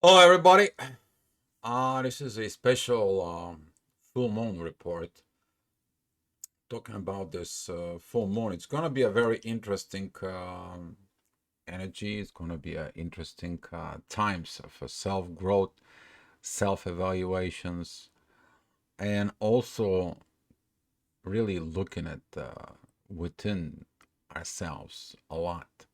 Hello, everybody. This is a special full moon report talking about this full moon. It's going to be a very interesting energy. It's going to be a interesting times of self growth, self evaluations, and also really looking at within ourselves a lot.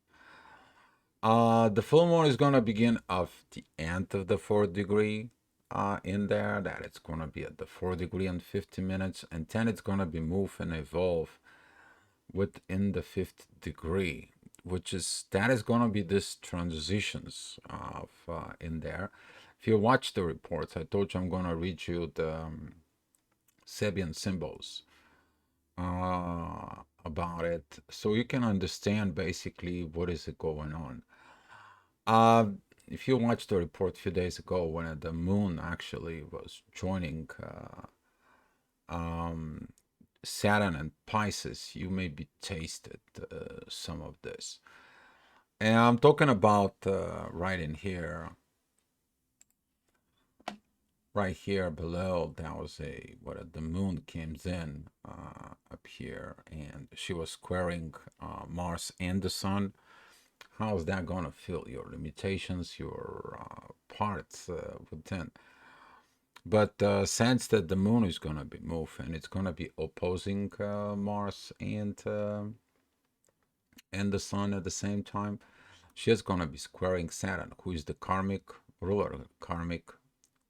The full moon is gonna begin of the end of the fourth degree in there. That it's gonna be at the fourth degree in 50 minutes, and then it's gonna be move and evolve within the fifth degree, which is that is gonna be this transitions of in there. If you watch the reports, I told you I'm gonna read you the Sabian symbols about it, so you can understand basically what is it going on. Uh, if you watched the report a few days ago when the moon actually was joining um, Saturn and Pisces, you maybe tasted some of this. And I'm talking about right in here, right here below. That was a what the moon came in up here, and she was squaring Mars and the Sun. How is that gonna feel your limitations, your parts within? But since that the moon is gonna be moving, it's gonna be opposing Mars and the sun at the same time. She's gonna be squaring Saturn, who is the karmic ruler, karmic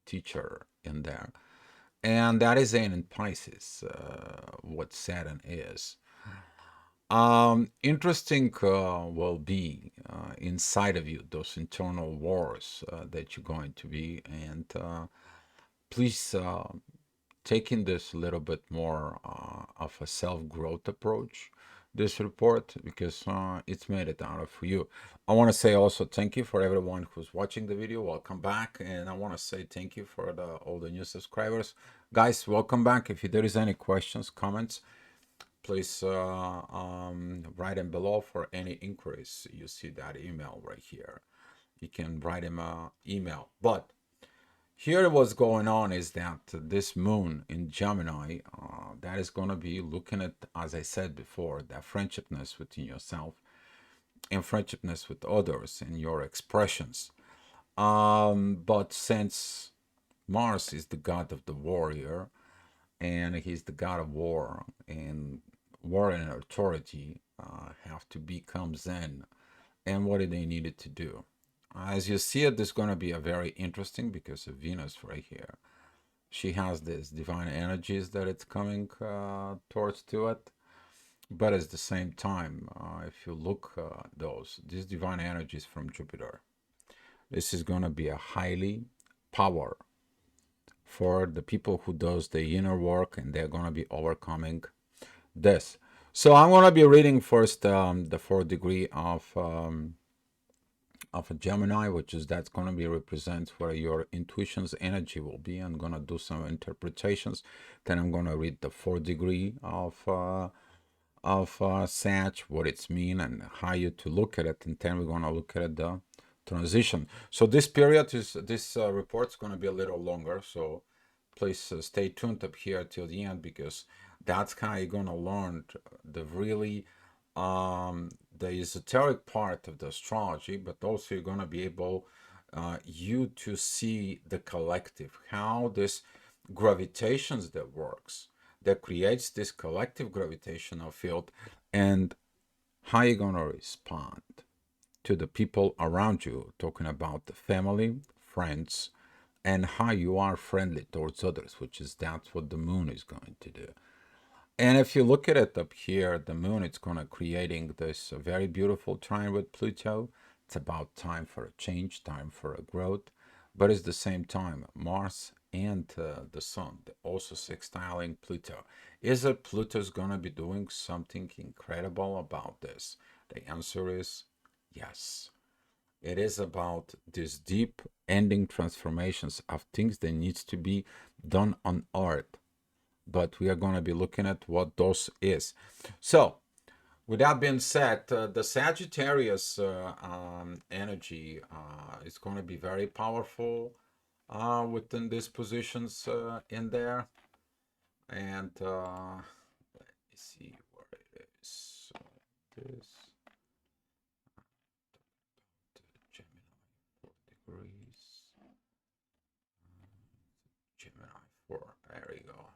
teacher in there, and that is in Pisces. What Saturn is. Interesting will be inside of you those internal wars that you're going to be, and please taking this a little bit more of a self-growth approach, this report, because it's made it out for you. I want to say also thank you for everyone who's watching the video. Welcome back, and I want to say thank you for all the new subscribers. Guys, welcome back. If there is any questions, comments, please write them below. For any inquiries, you see that email right here. You can write him an email. But here what's going on is that this moon in Gemini, that is going to be looking at, as I said before, that friendshipness within yourself and friendshipness with others and your expressions. But since Mars is the god of the warrior, and he's the god of war, and war and authority have to become Zen. And what did they needed to do? As you see it, this is going to be a very interesting because of Venus right here. She has these divine energies that it's coming towards to it, but at the same time, if you look those these divine energies from Jupiter, this is going to be a highly power for the people who does the inner work, and they're going to be overcoming this. So I'm going to be reading first the fourth degree of a Gemini, which is that's going to be represents where your intuition's energy will be. I'm going to do some interpretations. Then I'm going to read the fourth degree of Sag, what it's mean and how you to look at it, and then we're going to look at the transition. So this period is this report's going to be a little longer. So please stay tuned up here till the end because that's how you're going to learn the really the esoteric part of the astrology, but also you're going to be able you to see the collective, how this gravitations that works, that creates this collective gravitational field, and how you're going to respond to the people around you, talking about the family, friends, and how you are friendly towards others, which is that's what the moon is going to do. And if you look at it up here, the moon, it's going to creating this very beautiful trine with Pluto. It's about time for a change, time for a growth. But it's the same time, Mars and the sun, also sextiling Pluto. Is it Pluto's going to be doing something incredible about this? The answer is yes. It is about these deep ending transformations of things that needs to be done on Earth, but we are going to be looking at what those is. So With that being said, the Sagittarius energy is going to be very powerful within these positions in there. And let me see where it is. So this the Gemini 4 degrees. Gemini 4. There we go.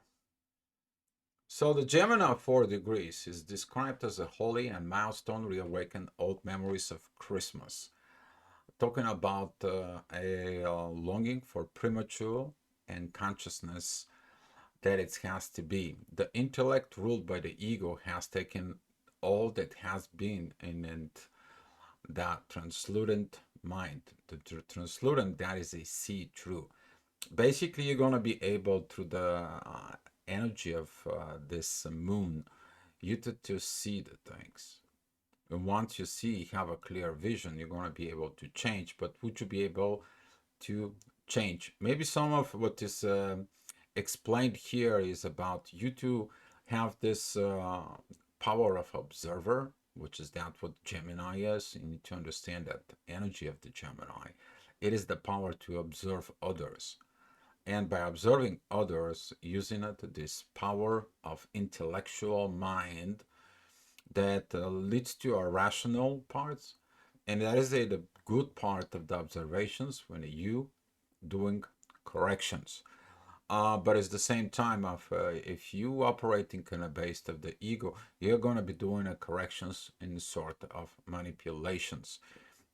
So the Gemini 4 degrees is described as a holy and milestone reawaken old memories of Christmas, talking about a longing for premature and consciousness that it has to be. The intellect ruled by the ego has taken all that has been in that translucent mind. The translucent, that is a see-through. Basically, you're going to be able, through the energy of this moon, you to see the things. And once you see, you have a clear vision, you're going to be able to change. But would you be able to change? Maybe some of what is explained here is about you to have this power of observer, which is that what Gemini is. You need to understand that energy of the Gemini. It is the power to observe others. And by observing others, using it, this power of intellectual mind that leads to our rational parts. And that is the good part of the observations when you doing corrections. But at the same time, if you operating kind of based of the ego, you're going to be doing corrections in sort of manipulations.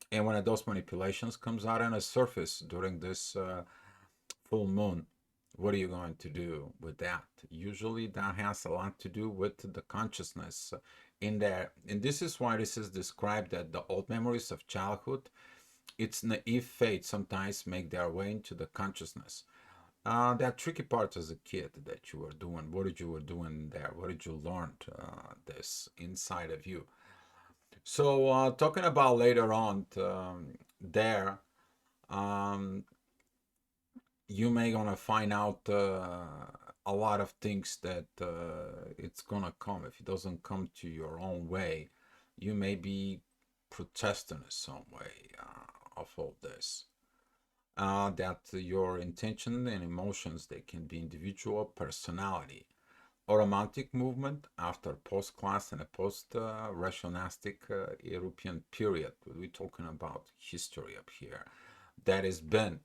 And when those manipulations comes out on a surface during this full moon, what are you going to do with that? Usually that has a lot to do with the consciousness in there. And this is why this is described that the old memories of childhood, its naive fate sometimes make their way into the consciousness. That tricky part as a kid that you were doing, what did you were doing there? What did you learn this inside of you? So talking about later on there, um, you may gonna find out a lot of things that it's gonna come. If it doesn't come to your own way, you may be protesting in some way of all this. That your intention and emotions, they can be individual personality or romantic movement after post-class and a post-rationalistic European period. We're talking about history up here that has been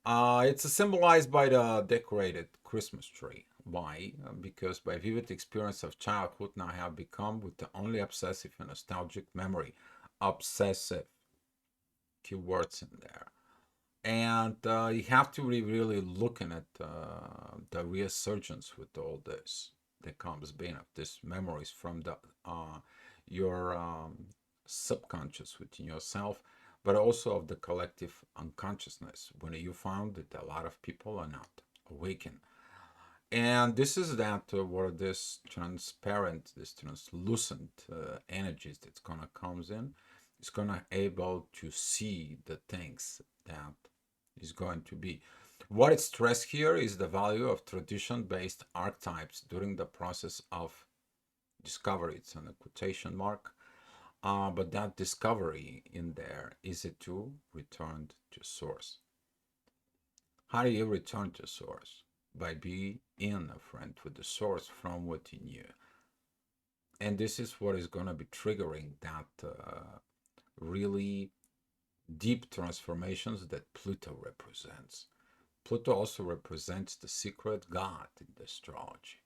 it's symbolized by the decorated Christmas tree. Why? Because by vivid experience of childhood now have become with the only obsessive and nostalgic memory. Obsessive keywords in there. And you have to be really looking at the resurgence with all this that comes being of this memories from the your subconscious within yourself, but also of the collective unconsciousness. When you found that a lot of people are not awakened, and this is that where this transparent, this translucent energies that's gonna comes in, is gonna able to see the things that is going to be. What is stressed here is the value of tradition-based archetypes during the process of discovery. It's on a quotation mark. But that discovery in there is it to return to source. How do you return to source? By being a friend with the source from within you. And this is what is going to be triggering that really deep transformations that Pluto represents. Pluto also represents the secret God in the astrology,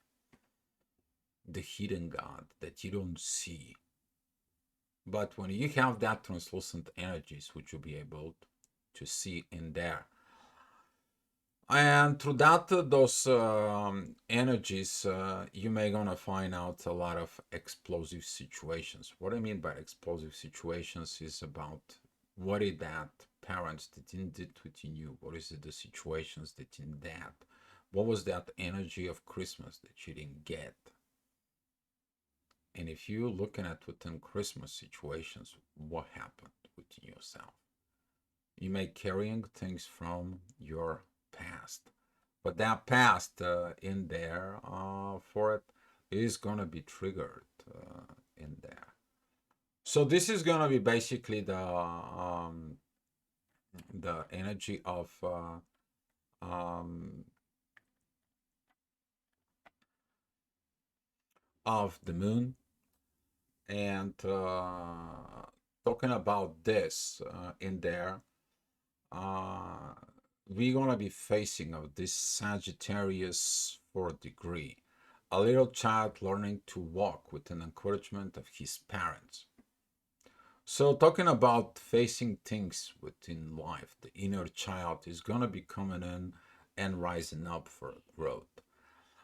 the hidden God that you don't see. But when you have that translucent energies, which you'll be able to see in there, and through that those energies, you may gonna find out a lot of explosive situations. What I mean by explosive situations is about what is that parents didn't did within you. What is it the situations that in that? What was that energy of Christmas that you didn't get? And if you're looking at within Christmas situations, what happened within yourself? You may carrying things from your past, but that past in there for it is gonna be triggered in there. So this is gonna be basically the energy um, of the moon, and talking about this in there, uh, we're gonna be facing of this Sagittarius 4th degree, a little child learning to walk with an encouragement of his parents. So talking about facing things within life, the inner child is gonna be coming in and rising up for growth.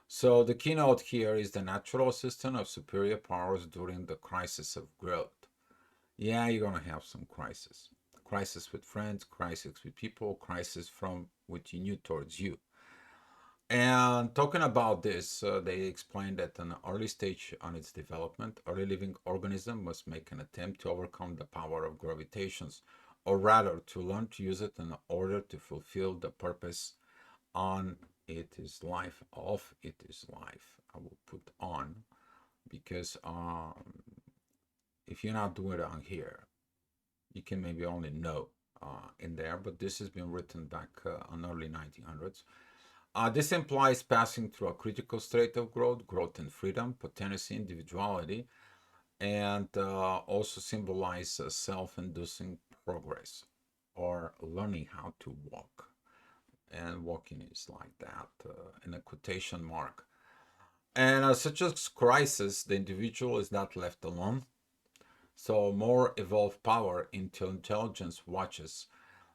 So the keynote here is the natural assistant of superior powers during the crisis of growth. Yeah, you're gonna have some crisis. Crisis with friends, crisis with people, crisis from within you towards you. And talking about this, they explained that an early stage on its development, early living organism must make an attempt to overcome the power of gravitations, or rather to learn to use it in order to fulfill the purpose on it is life, of it is life. I will put on because if you're not doing it on here, you can maybe only know in there, but this has been written back on early 1900s. This implies passing through a critical state of growth, growth and freedom, potency, individuality, and also symbolize self-inducing progress or learning how to walk. And walking is like that in a quotation mark. And such as crisis, the individual is not left alone. So more evolved power into intelligence watches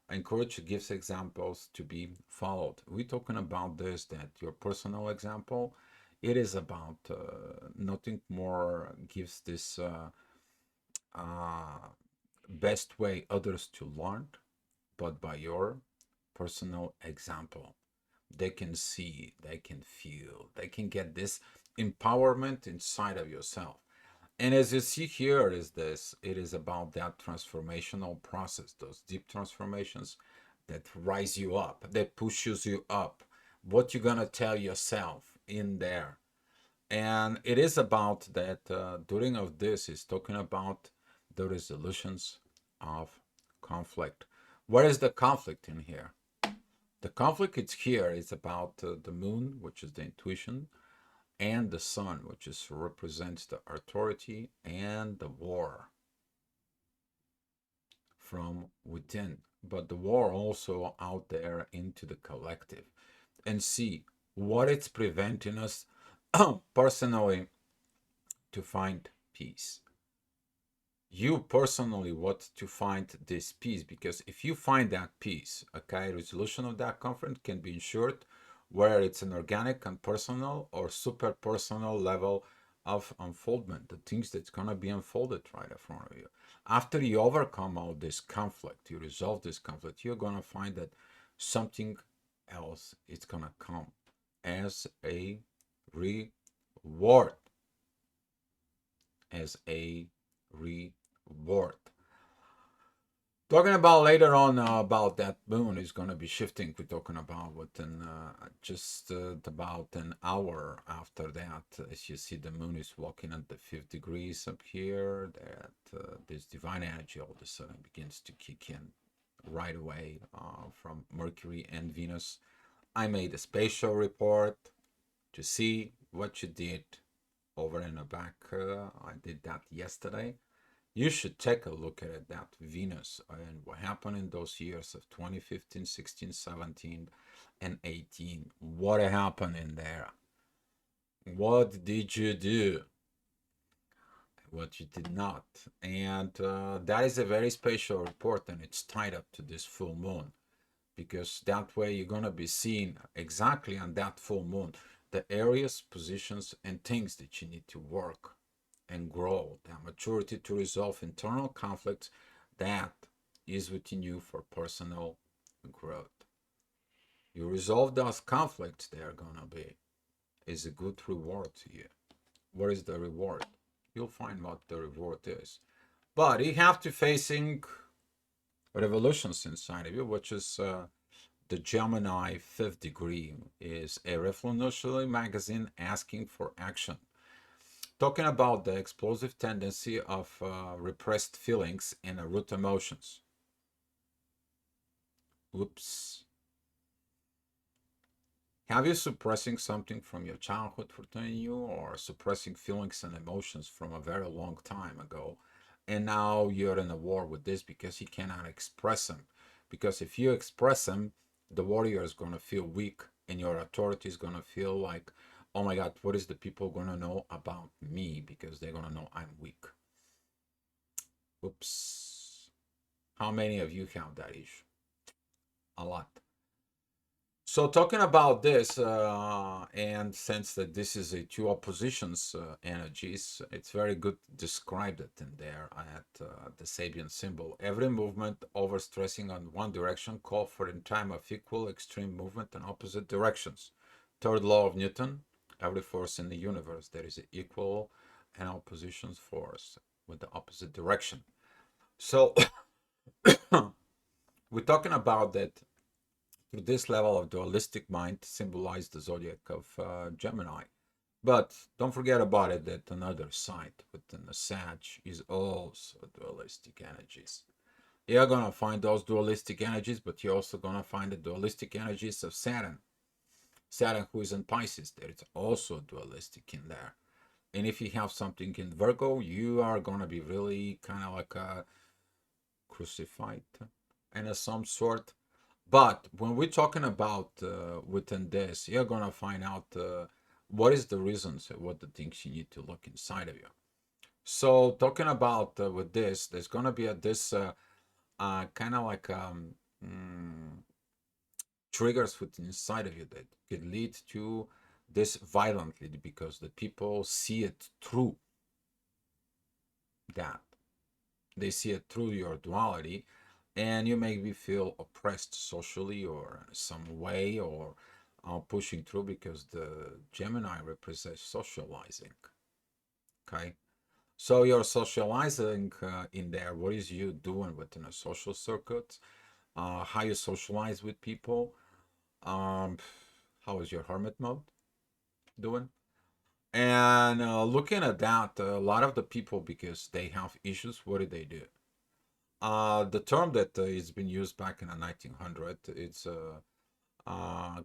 encourage gives examples to be followed. We're talking about this, that your personal example, it is about nothing more gives this uh, best way others to learn, but by your personal example. They can see, they can feel, they can get this empowerment inside of yourself. And as you see here is this, it is about that transformational process, those deep transformations that rise you up, that pushes you up, what you're gonna tell yourself in there. And it is about that during of this is talking about the resolutions of conflict. What is the conflict in here? The conflict it's here is about the moon, which is the intuition, and the sun, which is represents the authority and the war from within, but the war also out there into the collective, and see what it's preventing us personally to find peace. You personally want to find this peace, because if you find that peace, okay, resolution of that conflict can be ensured, where it's an organic and personal or super personal level of unfoldment, the things that's gonna be unfolded right in front of you. After you overcome all this conflict, you resolve this conflict, you're gonna find that something else is gonna come as a reward, as a reward. Talking about later on about that moon is going to be shifting. We're talking about within just about an hour after that. As you see, the moon is walking at the 5th degrees up here. That this divine energy all of a sudden begins to kick in right away from Mercury and Venus. I made a spatial report to see what you did over in the back. I did that yesterday. You should take a look at it, that Venus and what happened in those years of 2015, 16, 17, and 18. What happened in there? What did you do? What you did not. And that is a very special report, and it's tied up to this full moon, because that way you're going to be seeing exactly on that full moon the areas, positions, and things that you need to work and grow, that maturity to resolve internal conflicts that is within you for personal growth. You resolve those conflicts, they're gonna be is a good reward to you. What is the reward? You'll find what the reward is. But you have to facing revolutions inside of you, which is the Gemini 5th degree is a revolutionary magazine asking for action. Talking about the explosive tendency of repressed feelings and root emotions. Oops. Have you suppressing something from your childhood within you, or suppressing feelings and emotions from a very long time ago, and now you're in a war with this because you cannot express them? Because if you express them, the warrior is going to feel weak, and your authority is going to feel like, oh my God, what is the people going to know about me? Because they're going to know I'm weak. Oops. How many of you have that issue? A lot. So talking about this, and since that this is a two oppositions energies, it's very good described it in there at the Sabian symbol. Every movement overstressing on one direction call for in time of equal extreme movement in opposite directions. Third law of Newton, every force in the universe, there is an equal and oppositions force with the opposite direction. So we're talking about that through this level of dualistic mind symbolized the zodiac of Gemini. But don't forget about it that another side within the Sag is also dualistic energies. You're gonna find those dualistic energies, but you're also gonna find the dualistic energies of Saturn. Saturn, who is in Pisces, there is also dualistic in there. And if you have something in Virgo, you are gonna be really kind of like a crucified and of some sort. But when we're talking about within this, you're gonna find out what is the reasons, what the things you need to look inside of you. So talking about with this, there's gonna be this kind of like mm, triggers within inside of you that could lead to this violently because the people see it through that. They see it through your duality, and you maybe feel oppressed socially or some way, or pushing through because the Gemini represents socializing. Okay, so you're socializing in there. What is you doing within a social circuit? How you socialize with people? um how is your hermit mode doing? And looking at that, a lot of the people, because they have issues, what do they do? The term that is been used back in the 1900s, it's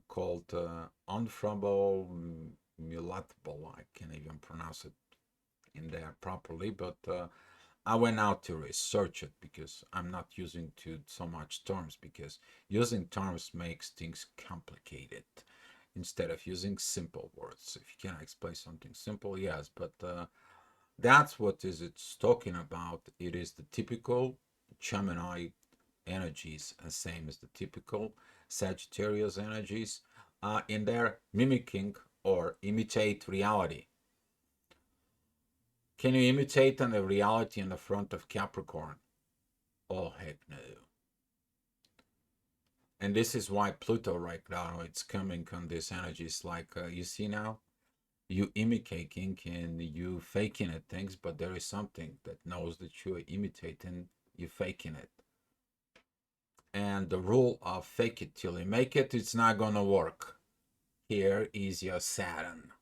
called unflammable mulatable. I can't even pronounce it in there properly, but I went out to research it because I'm not using too so much terms, because using terms makes things complicated instead of using simple words. If you can explain something simple, yes, but that's what is it's talking about. It is the typical Gemini energies, same as the typical Sagittarius energies, in their mimicking or imitate reality. Can you imitate on the reality in the front of Capricorn? Oh, heck no. And this is why Pluto right now, it's coming on these energies like, you see now, you imitating and you faking it things, but there is something that knows that you're imitating, you faking it. And the rule of fake it till you make it, it's not gonna work. Here is your Saturn.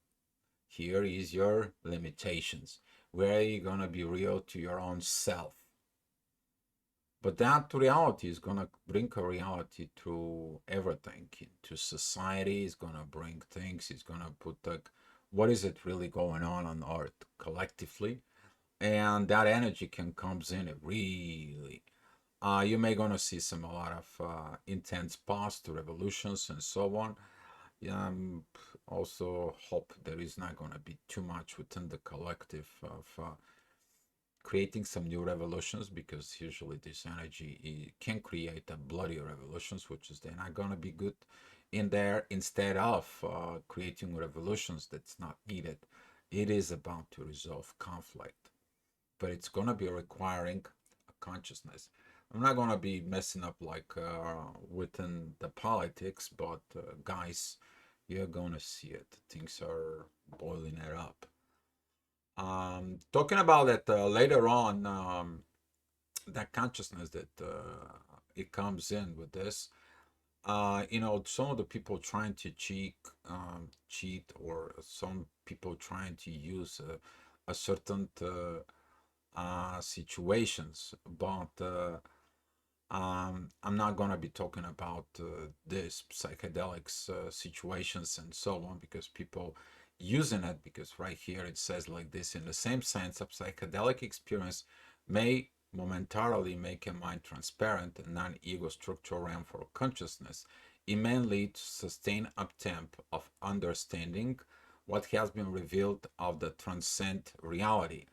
Here is your limitations. Where are you gonna be real to your own self? But that reality is gonna bring a reality through everything. To society, is gonna bring things, it's gonna put like, what is it really going on Earth collectively? And that energy can comes in it really. You may gonna see some a lot of intense past revolutions and so on. Um, Also hope there is not gonna be too much within the collective of creating some new revolutions, because usually this energy can create a bloody revolutions, which is they're not gonna be good in there. Instead of creating revolutions that's not needed, it is about to resolve conflict, but it's gonna be requiring a consciousness. I'm not gonna be messing up like within the politics, but guys, you're gonna see it. Things are boiling it up. Talking about that later on, that consciousness that it comes in with this. Some of the people trying to cheat, or some people trying to use a certain situations, but I'm not gonna be talking about this psychedelics situations and so on because people using it because right here it says like this in the same sense a psychedelic experience may momentarily make a mind transparent and non-ego structural realm for consciousness. It may lead to sustained uptemp of understanding what has been revealed of the transcend reality.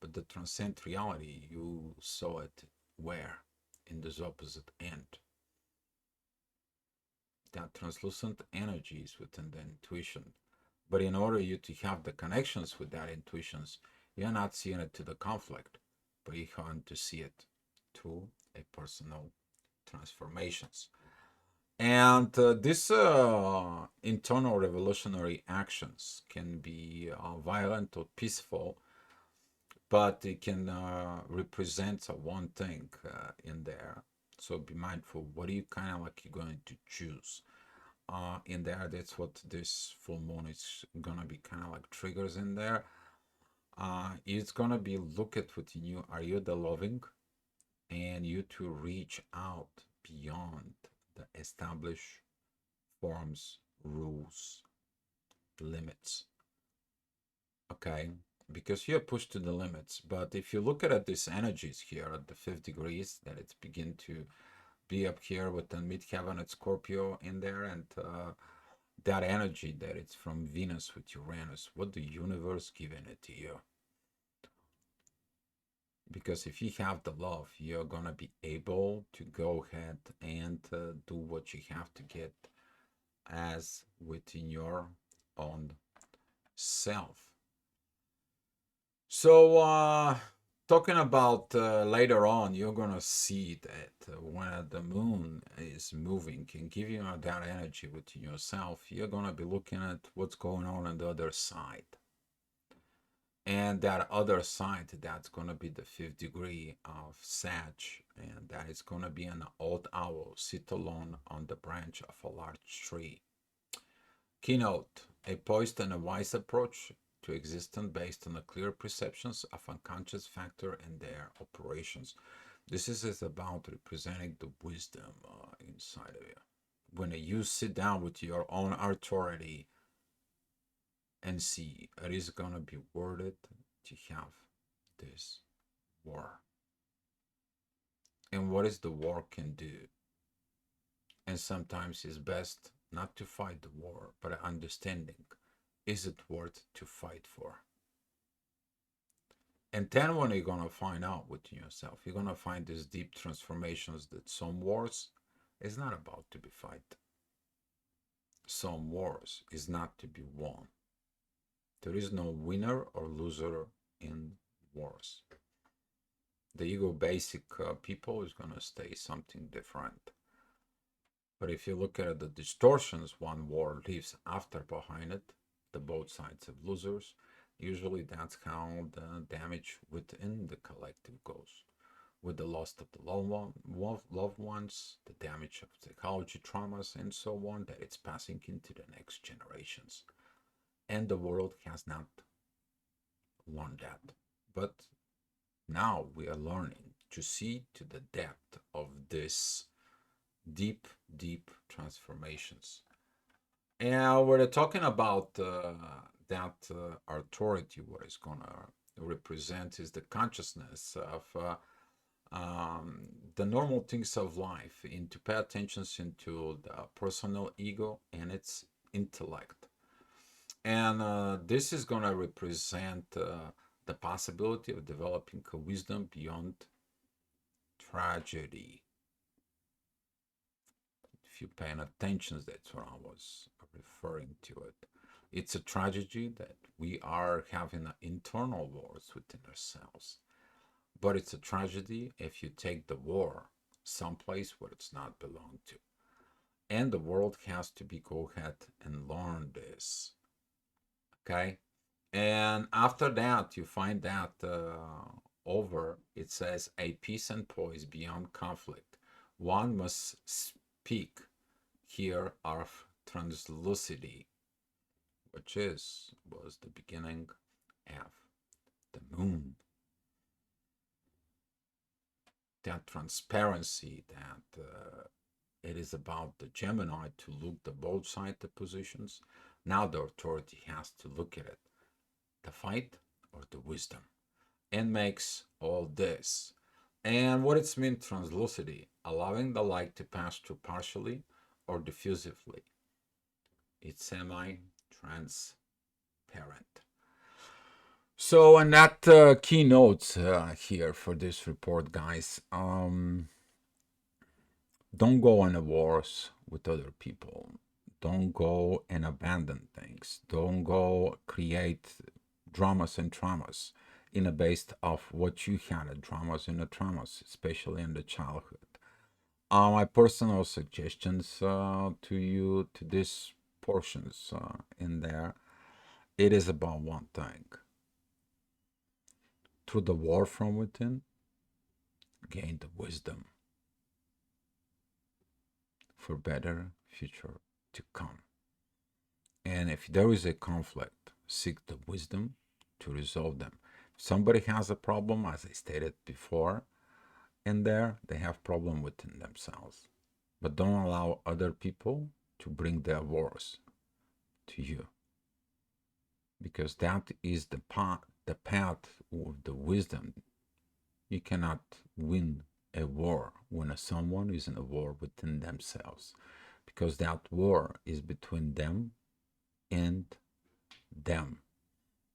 But the transcend reality, you saw it where? In this opposite end. That translucent energy is within the intuition. But in order you to have the connections with that intuitions, you're not seeing it to the conflict, but you want to see it to a personal transformations. And these internal revolutionary actions can be violent or peaceful, but it can represent one thing in there. So be mindful. What are you kind of like you're going to choose in there? That's what this full moon is gonna be kind of like triggers in there. It's gonna be look at within you. Are you the loving? And you to reach out beyond the established forms, rules, limits. Okay, because you're pushed to the limits. But if you look at these energies here at the 5 degrees, that it's begin to be up here with the midheaven at Scorpio in there, and that energy that it's from Venus with Uranus, what the universe giving it to you. Because if you have the love, you're gonna be able to go ahead and do what you have to get as within your own self. So, talking about later on, you're gonna see that when the moon is moving, can give you that energy within yourself. You're gonna be looking at what's going on the other side, and that other side that's gonna be the 5th degree of Sag, and that is gonna be an old owl sit alone on the branch of a large tree. Keynote: a poised and a wise approach to existence based on the clear perceptions of unconscious factor and their operations. This is about representing the wisdom inside of you. When you sit down with your own authority and see it is going to be worth it to have this war. And what is the war can do? And sometimes it's best not to fight the war, but understanding, is it worth to fight for? And then when you're gonna find out within yourself, you're gonna find these deep transformations that some wars is not about to be fight. Some wars is not to be won. There is no winner or loser in wars. The ego basic people is gonna stay something different. But if you look at the distortions one war leaves after behind it, the both sides of losers, usually that's how the damage within the collective goes. With the loss of the loved ones, the damage of psychology traumas, and so on, that it's passing into the next generations. And the world has not learned that. But now we are learning to see to the depth of this deep, deep transformations. And we're talking about that authority, what it's going to represent is the consciousness of the normal things of life, and to pay attention into the personal ego and its intellect. And this is going to represent the possibility of developing a wisdom beyond tragedy. If you're paying attention, that's what I was referring to it. It's a tragedy that we are having internal wars within ourselves. But it's a tragedy if you take the war someplace where it's not belong to. And the world has to be go ahead and learn this. Okay? And after that, you find that over, it says a peace and poise beyond conflict. One must speak here of translucidity, which was the beginning of the moon, that transparency, that it is about the Gemini to look the both side the positions. Now the authority has to look at it, the fight or the wisdom, and makes all this. And what it's mean translucity, allowing the light to pass through partially or diffusively. It's semi-transparent. So, and that keynotes here for this report, guys. Don't go on a wars with other people. Don't go and abandon things. Don't go create dramas and traumas in a based of what you had at dramas and the traumas, especially in the childhood. My personal suggestions to you to these portions in there, it is about one thing. Through the war from within, gain the wisdom for better future to come. And if there is a conflict, seek the wisdom to resolve them. If somebody has a problem, as I stated before, in there, they have problem within themselves. But don't allow other people to bring their wars to you. Because that is the path of the wisdom. You cannot win a war when someone is in a war within themselves. Because that war is between them and them,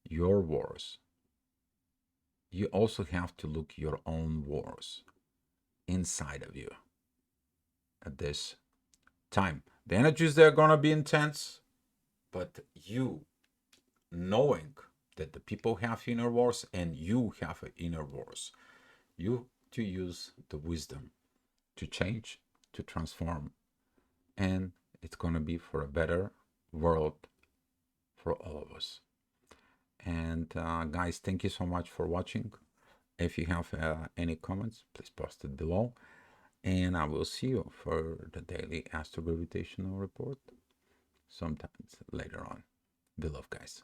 your wars. You also have to look your own wars inside of you at this time. The energies, they're gonna be intense, but you knowing that the people have inner wars and you have inner wars, you to use the wisdom to change, to transform, and it's gonna be for a better world for all of us. And guys, thank you so much for watching. If you have any comments, please post it below. And I will see you for the daily astrogravitational report sometimes later on. Be love, guys.